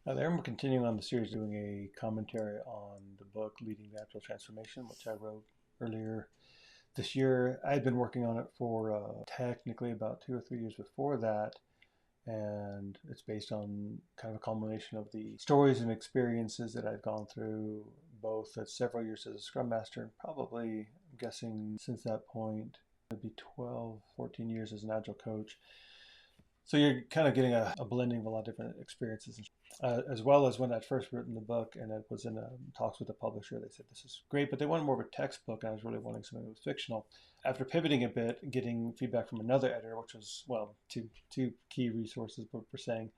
Hi there, we're continuing on the series doing a commentary on the book Leading the Agile Transformation, which I wrote earlier this year. I had been working on it for technically about 2 or 3 years before that, and it's based on kind of a culmination of the stories and experiences that I've gone through, both at several years as a Scrum Master and probably, I'm guessing, since that point, maybe 12, 14 years as an Agile coach. So you're kind of getting a blending of a lot of different experiences, as well as when I'd first written the book and it was in talks with the publisher. They said this is great, but they wanted more of a textbook, and I was really wanting something that was fictional. After pivoting a bit, getting feedback from another editor, which was, well, two key resources, but we're saying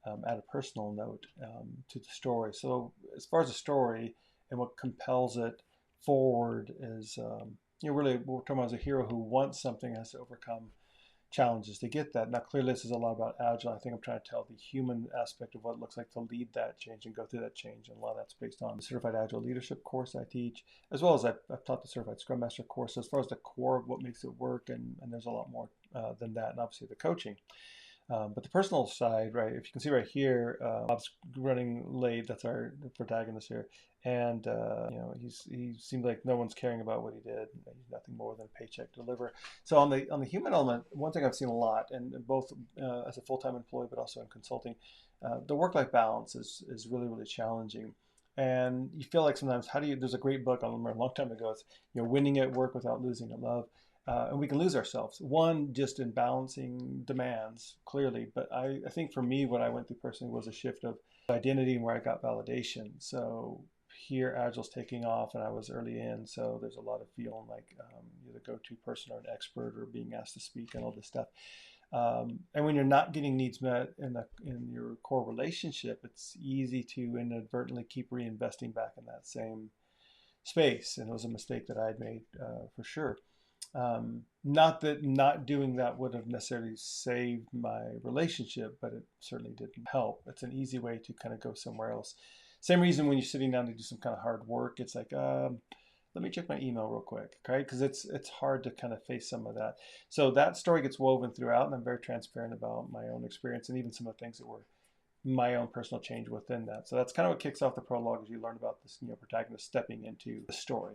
add a personal note to the story. So as far as the story and what compels it forward is, really what we're talking about is a hero who wants something, has to overcome challenges to get that. Now, clearly, this is a lot about Agile. I think I'm trying to tell the human aspect of what it looks like to lead that change and go through that change. And a lot of that's based on the Certified Agile Leadership course I teach, as well as I've taught the Certified Scrum Master course. So as far as the core of what makes it work, and there's a lot more than that, and obviously the coaching. But the personal side, right, if you can see right here, Bob's running late. That's our protagonist here. And, he seemed like no one's caring about what he did. He's nothing more than a paycheck to deliver. So on the human element, one thing I've seen a lot, and both as a full-time employee, but also in consulting, the work-life balance is really, really challenging. And you feel like sometimes, there's a great book I remember a long time ago. It's, winning at work without losing at love. And we can lose ourselves. One, just in balancing demands, clearly. But I think for me, what I went through personally was a shift of identity and where I got validation. So here, Agile's taking off, and I was early in. So there's a lot of feeling like you're the go-to person or an expert or being asked to speak and all this stuff. And when you're not getting needs met in your core relationship, it's easy to inadvertently keep reinvesting back in that same space. And it was a mistake that I had made for sure. Not that not doing that would have necessarily saved my relationship, but it certainly didn't help. It's an easy way to kind of go somewhere else. Same reason when you're sitting down to do some kind of hard work, it's like, let me check my email real quick, okay? Because it's hard to kind of face some of that. So that story gets woven throughout, and I'm very transparent about my own experience and even some of the things that were my own personal change within that. So that's kind of what kicks off the prologue as you learn about this, protagonist stepping into the story.